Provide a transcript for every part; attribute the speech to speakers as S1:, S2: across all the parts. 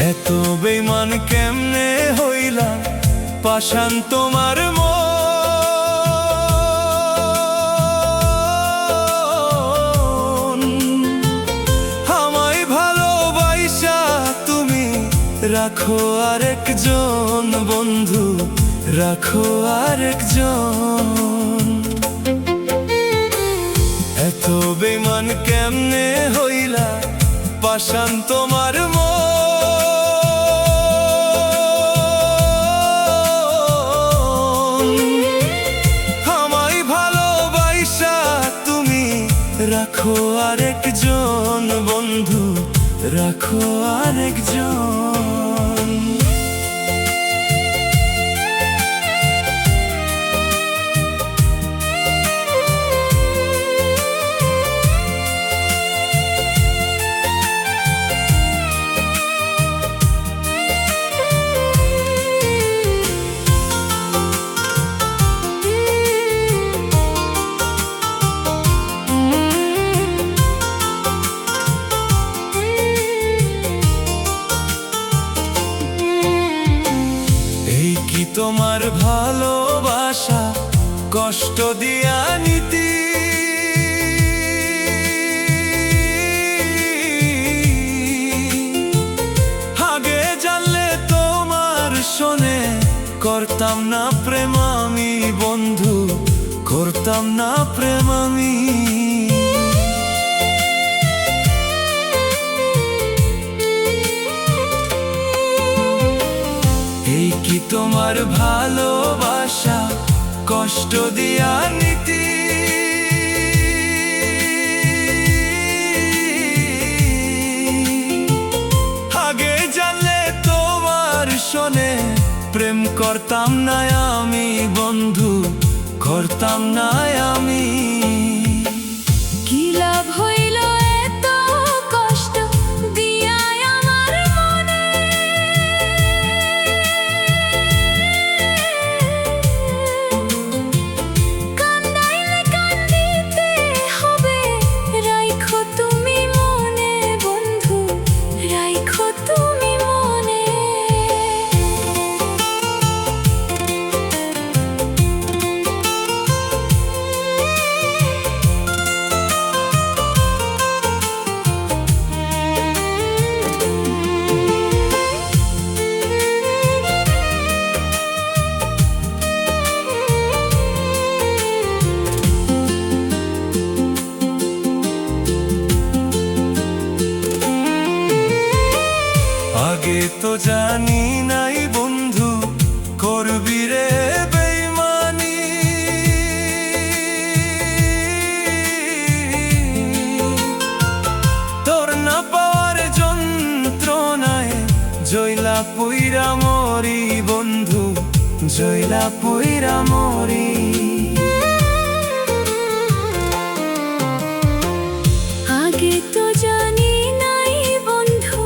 S1: এত বেঈমান কেমনে হইলা পাষাণ তোমার মন। আমায় ভালোবাসা তুমি রাখো আরেকজন বন্ধু, রাখো আরেকজন। এত বেঈমান কেমনে হইলা পাষাণ তোমার মন। আমায় ভালোবাসা তুমি রাখো আরেকজন বন্ধু, রাখো আরেকজন। তোমার ভালোবাসা কষ্ট দিয়া নীতি, আগে জানলে তোমার শোনে করতাম না প্রেম আমি বন্ধু, করতাম না প্রেম আমি। কি তোমার ভালোবাসা কষ্ট দিয়া নীতি, আগে জানলে তোমার শোনে প্রেম করতাম না আমি বন্ধু, করতাম না আমি।
S2: কি লাভ হইল এত কষ্ট দিয়া আমার মনে, কান্দাইলে কান্দিতে হবে, রাইখো তুমি মনে বন্ধু, রাইখো তুমি মনে।
S1: আগে তো জানি নাই বন্ধু করবি রে বেঈমানি, তোর না পাওয়ার যন্ত্রণায় জয়লা পুইরা মরি বন্ধু, জয়লা পুইরা মরি।
S2: আগে তো জানি নাই বন্ধু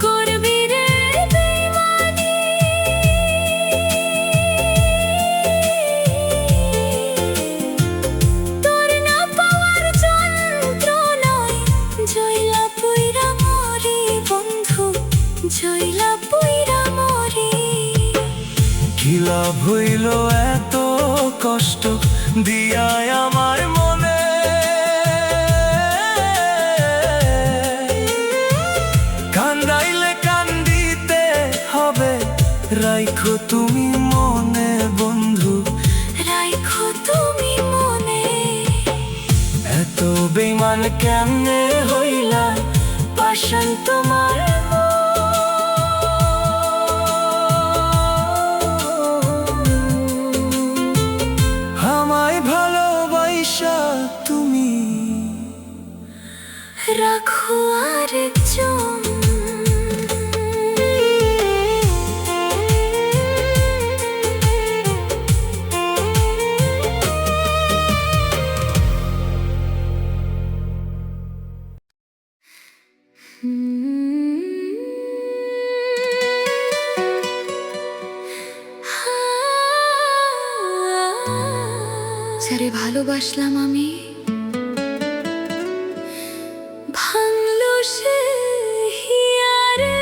S2: করবি রে বেঈমানি, তোর না পাওয়ার যন্ত্রণায় জয়লা পুইরা মরি বন্ধু, জয়লা পুইরা মরি।
S1: কি লাভ হইল এত কষ্ট দিয়া আমার মনে, কান্দাইলে কান্দিতে হবে, রাইখো তুমি মনে বন্ধু,
S2: রাইখো তুমি মনে।
S1: এত বেঈমান কেমনে হইলা
S2: পাষাণ তোমার
S1: আমায় ভালোবাসা তুমি
S2: রাখো আরেকজন। যারে ভালোবাসলাম আমি ভাঙলো সে হিয়ারে,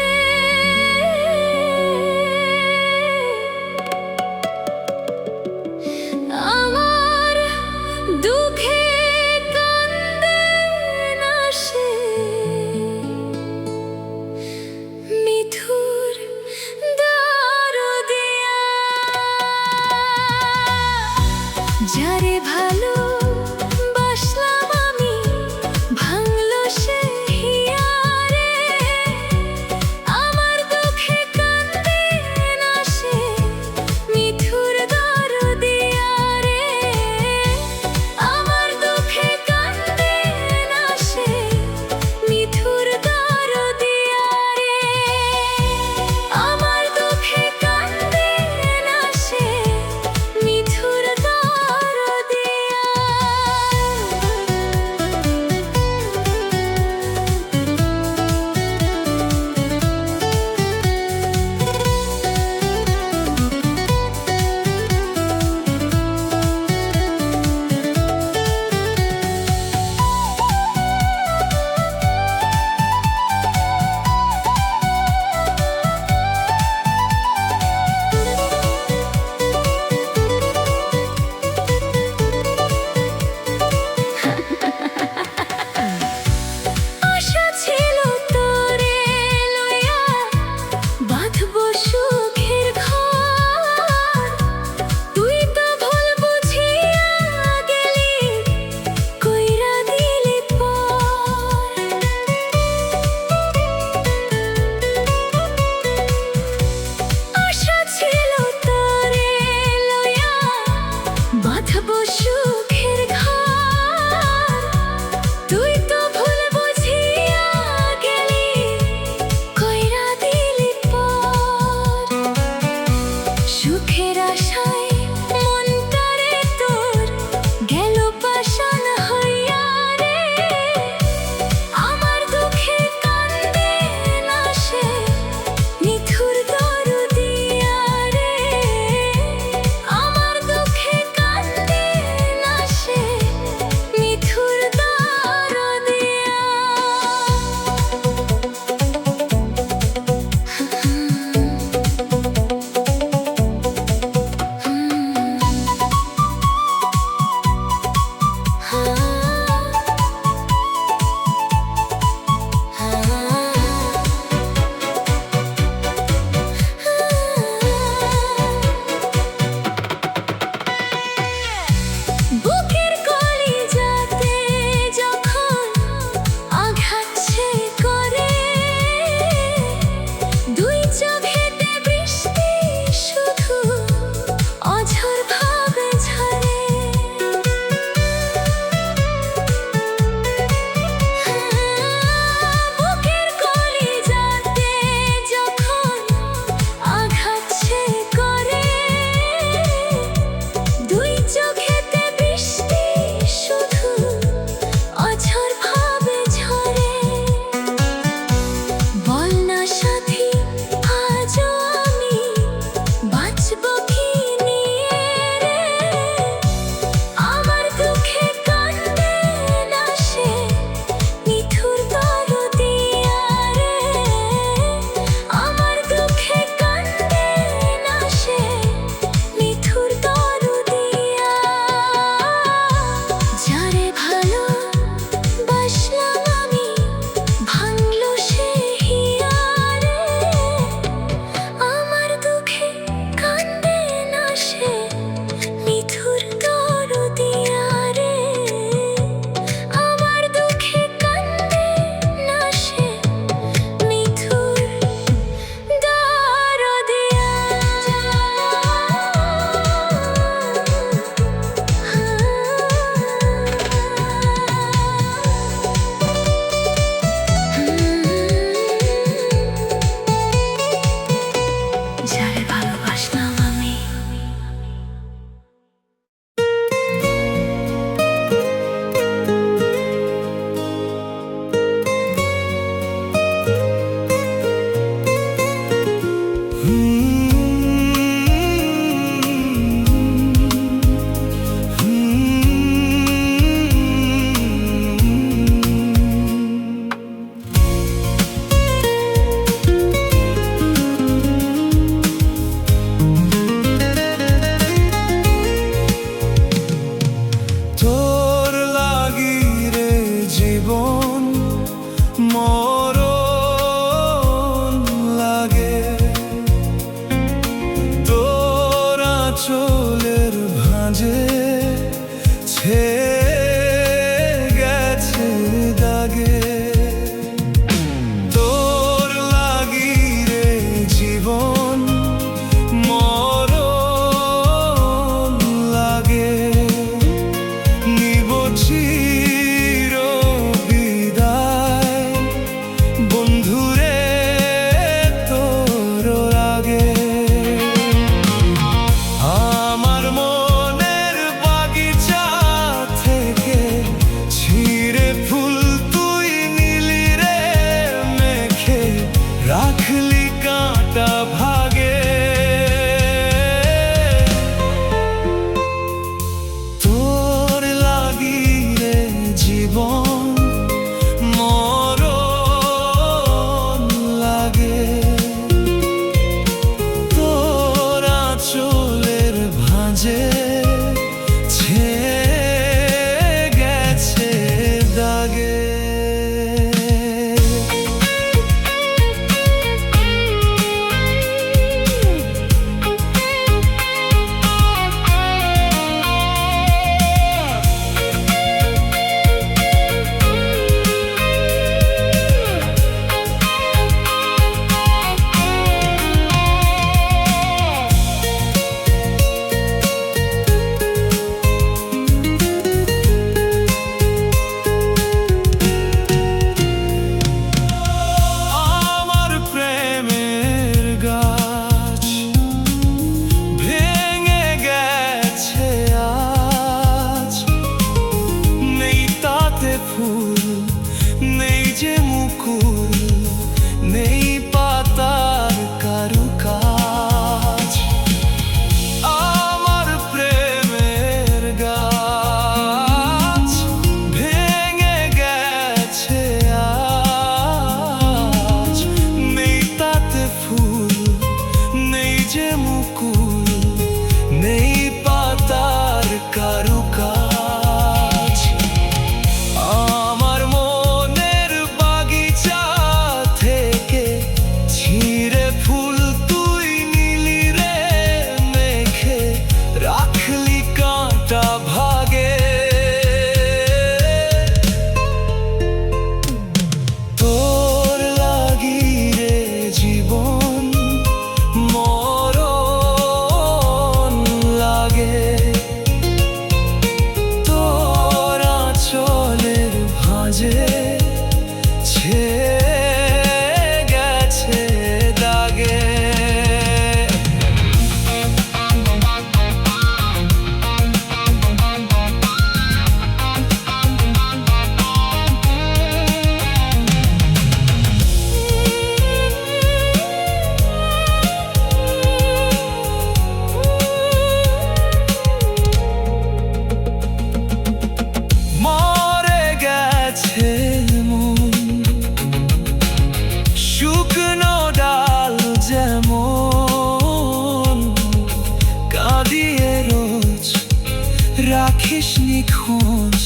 S1: নিখোঁজ,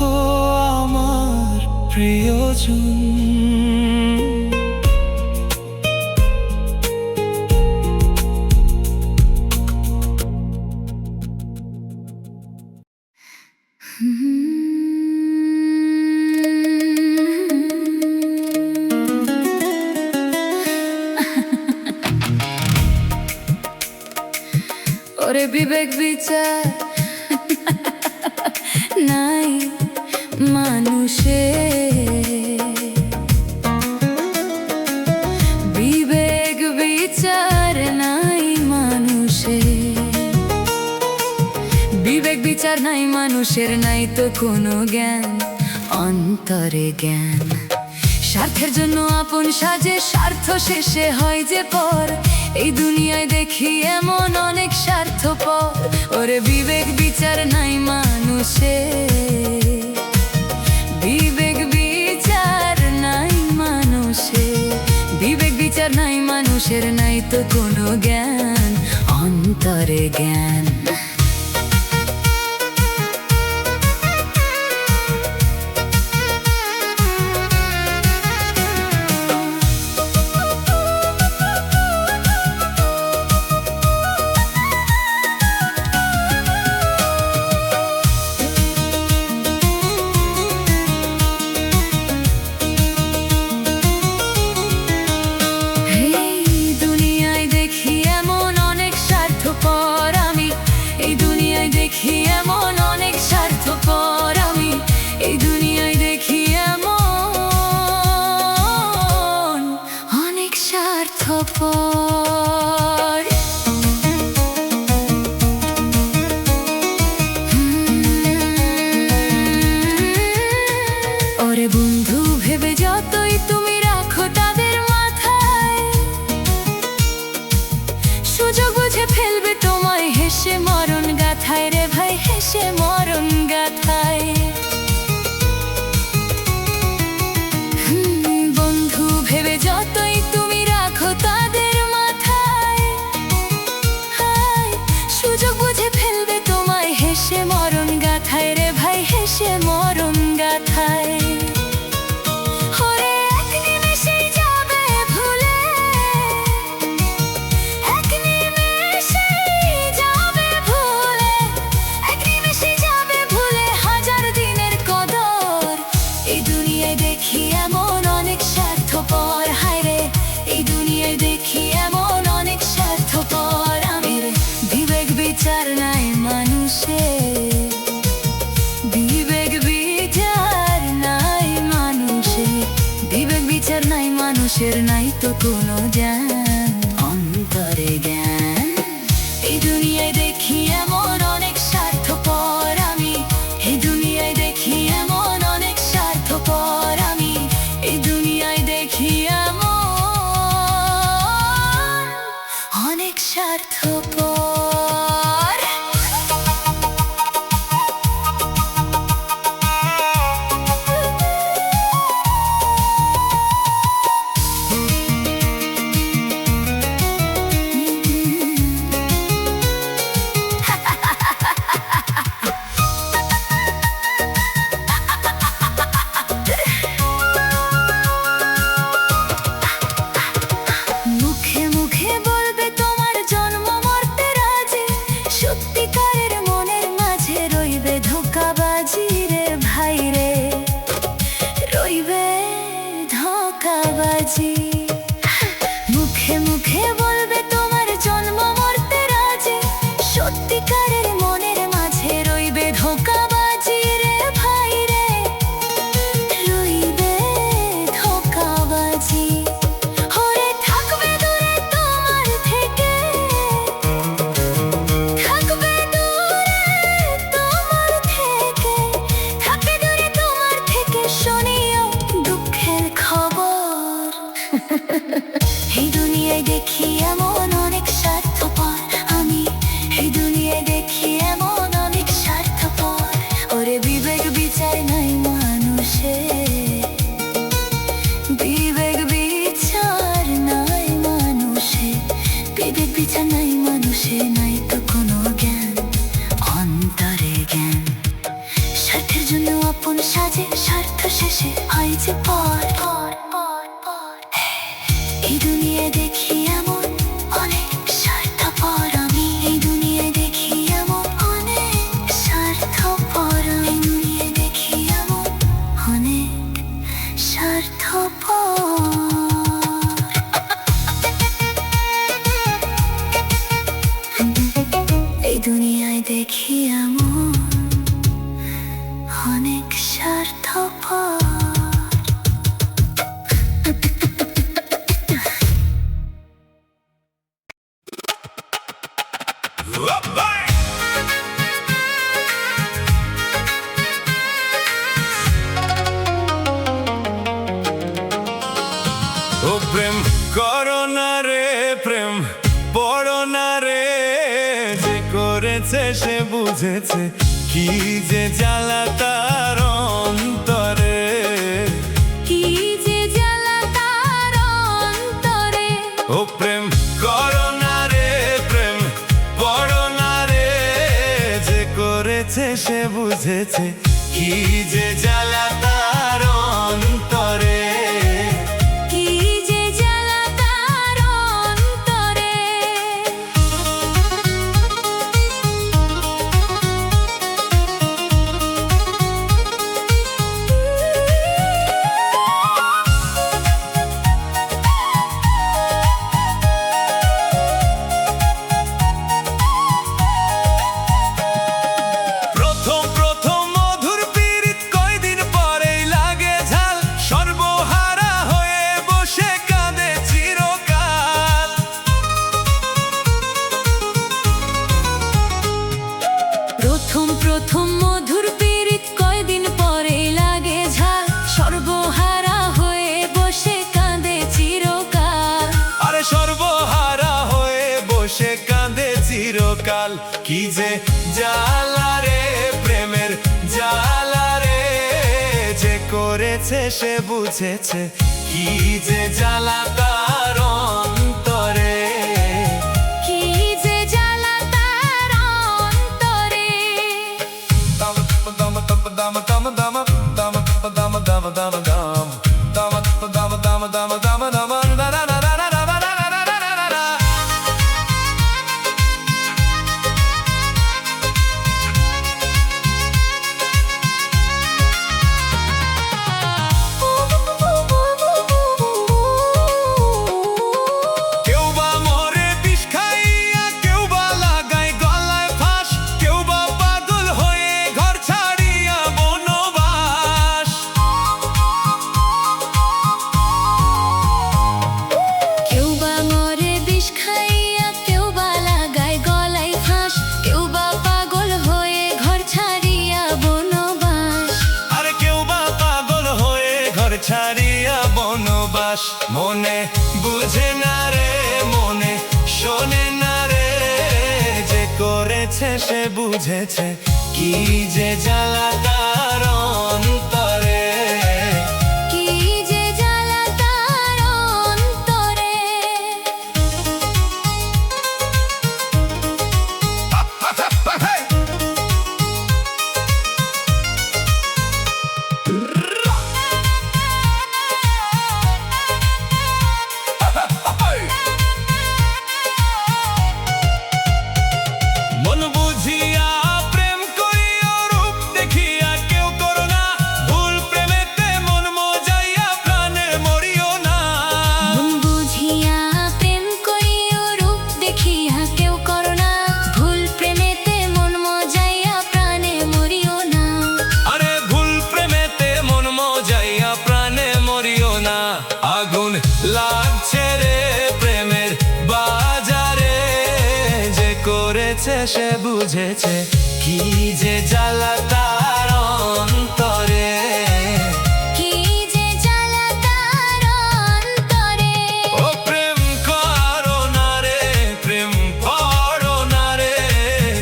S1: ও আমার প্রিয়জন।
S2: ওরে বিবেক বিচার নাই মানুষে, বিবেক বিচার নাই মানুষে, বিবেক বিচার নাই মানুষের, নাই তো কোনো জ্ঞান, অন্তরে জ্ঞান। স্বার্থের জন্য আপন সাজে, স্বার্থ শেষে হয় যে পর। এই দুনিয়ায় দেখি এমন অনেক স্বার্থপর। ওরে বিবেক বিচার নাই মানুষে, বিবেক বিচার নাই মানুষে, বিবেক বিচার নাই মানুষের, নাই তো কোনো জ্ঞান, অন্তরে জ্ঞান। দেখি এমন অনেক স্বার্থপর আমি, এই দুনিয়ায় দেখি এমন অনেক স্বার্থপর। ওরে বন্ধু ভেবে যতই তুমি রাখো তাদের মাথায়, সুযোগ বুঝে ফেলবে তোমায় হেসে মরণ গাথায় রে ভাই, হেসে মরণ গাথায়। বন্ধু ভেবে যতই তুমি রাখো তাদের মাথায়, সুযোগ বুঝে ফেলবে তোমায় হেসে মরণ গাথায় রে ভাই, হেসে মরণ গাথায়। দেখি এমন অনেক স্বার্থপর, হায় রে এই দুনিয়ায় দেখি এমন অনেক স্বার্থপর আমি। বিবেক বিচার নাই মানুষে, বিবেক বিচার নাই মানুষে, বিবেক বিচার নাই মানুষের, নাই তো কোনো জ্ঞান, অন্তরে জ্ঞান। এই দুনিয়ায় দেখি এমন অনেক স্বার্থপর আমি, এই দুনিয়ায় দেখি এমন অনেক স্বার্থপর আমি, এই দুনিয়ায় দেখি এমন অনেক স্বার্থপর। সত্যিকারের মনের মাঝে রইবে ধোঁকাবাজি রে ভাই রে, রইবে ধোঁকাবাজি। মুখে মুখে বলবে তোমার জন্ম মরতে রাজি, সত্যিকারের মনের মাঝে রইবে ধোঁকাবাজি রে ভাই রে, রইবে ধোঁকাবাজি। ওরে থাকবে দূরে তোমার থেকে, থাকবে দূরে তোমার থেকে, শুনিও দুঃখের খবর। এই দুনিয়ায় দেখি এমন অনেক স্বার্থপর আমি, এই দুনিয়ায় দেখি এমন অনেক স্বার্থপর। ওরে বিবেক বিচার নাই মানুষে, বিবেক বিচার নাই মানুষে, বিবেক বিচার নাই মানুষে, নাই তো কোনো জ্ঞান, অন্তরে জ্ঞান। দেখি এমন অনেক স্বার্থপর।
S1: ও প্রেম করো না রে, প্রেম পড়ো না রে, যে করেছে সে বুঝেছে কি যে জ্বালা তার অন্তরে।
S2: কি যে জ্বালা তার অন্তরে।
S1: ও প্রেম করো না রে, প্রেম পড়ো না রে, যে করেছে সে বুঝেছে কি যে জ্বালা তার অন্তরে।
S2: প্রথম মধুর পীড়িত কয়দিন পরে লাগে ঝাল, সর্বহারা হয়ে বসে কাঁদে চিরকাল।
S1: আরে সর্বহারা হয়ে বসে কাঁদে চিরকাল। কি যে জ্বালা রে, প্রেমের জ্বালা রে, যে করেছে সে বুঝেছে কি যে জ্বালা তার অন্তরে। ছাড়িয়া বনবাস, মনে বুঝে না রে, মনে শোনে না রে, যে করেছে সে বুঝেছে কি যে জ্বালা তার অন্তরে।
S2: কি যে জ্বালা তার অন্তরে।
S1: মন বুঝিয়া প্রেম করিও, রূপ দেখিয়া কেউ করো না ভুল, প্রেমেতে মন মজাইয়া প্রাণে মরিও না।
S2: মন বুঝিয়া প্রেম করিও, রূপ দেখিয়া কেউ করো না ভুল, প্রেমেতে মন মজাইয়া প্রাণে মরিও না।
S1: আরে ভুল প্রেমেতে মন মজাইয়া প্রাণে মরিও না। আগুন লাগছে রে প্রেমের বাজারে, যে করেছে সে বুঝেছে কি যে জ্বালা তার অন্তরে।
S2: কি যে জ্বালা তার অন্তরে।
S1: ও প্রেম করো না রে, প্রেম পড়ো না রে,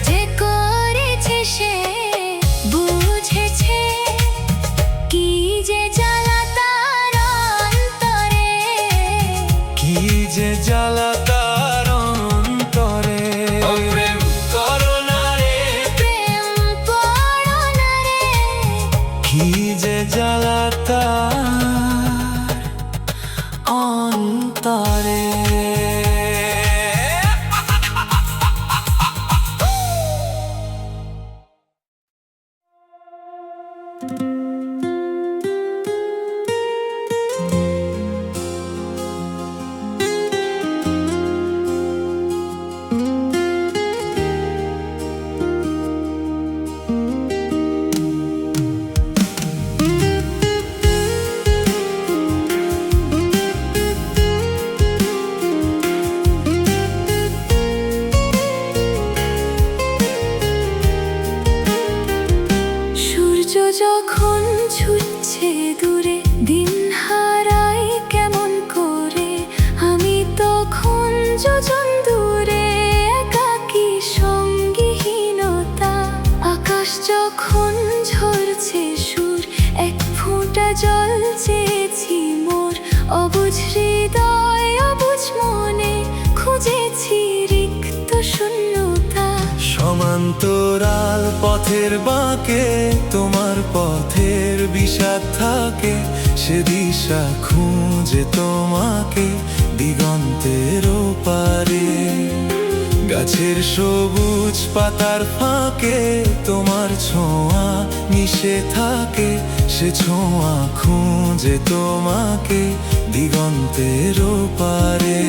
S2: যে করেছে সে বুঝেছে কি যে জ্বালা তার অন্তরে।
S1: কি যে জ্বালা তার অন্তরে। ও প্রেম করো না রে,
S2: প্রেম পড়ো না যোজন দূরে একাকী সঙ্গীহীনতা। আকাশ যখন ঝরছে সুর, এক ফোঁটা জল চেয়েছি মোর। অবুঝ হৃদয় অবুঝ মনে খুঁজেছি রিক্ত শূন্যতা।
S1: সমান্তরাল পথের বাঁকে তোমার পথের বিষাদ থাকে, সে দিশা খুঁজে তোমাকে দিগন্তের ওপারে। গাছের সবুজ পাতার ফাঁকে তোমার ছোঁয়া মিশে থাকে, সে ছোঁয়া খুঁজে তোমাকে দিগন্তের ওপারে।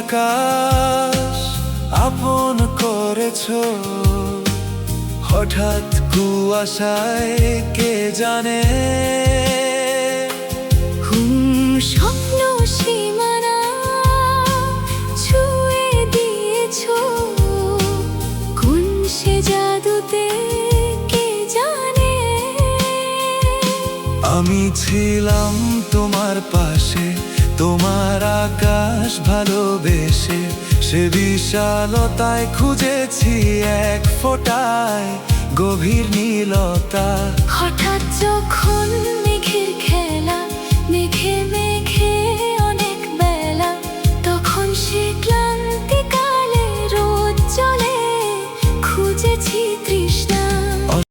S1: আকাশ আপন করেছো হঠাৎ কুয়াশায়, কে জানে।
S2: স্বপ্ন সীমানা ছুঁয়ে দিয়েছো, কোন সে জাদুতে কে জানে।
S1: আমি ছিলাম তোমার পাশে, তোমার আকাশ ভালোবেসে, সে বিশালতায় খুঁজেছি এক ফোঁটায় গভীর নীলতা।
S2: হঠাৎ যখন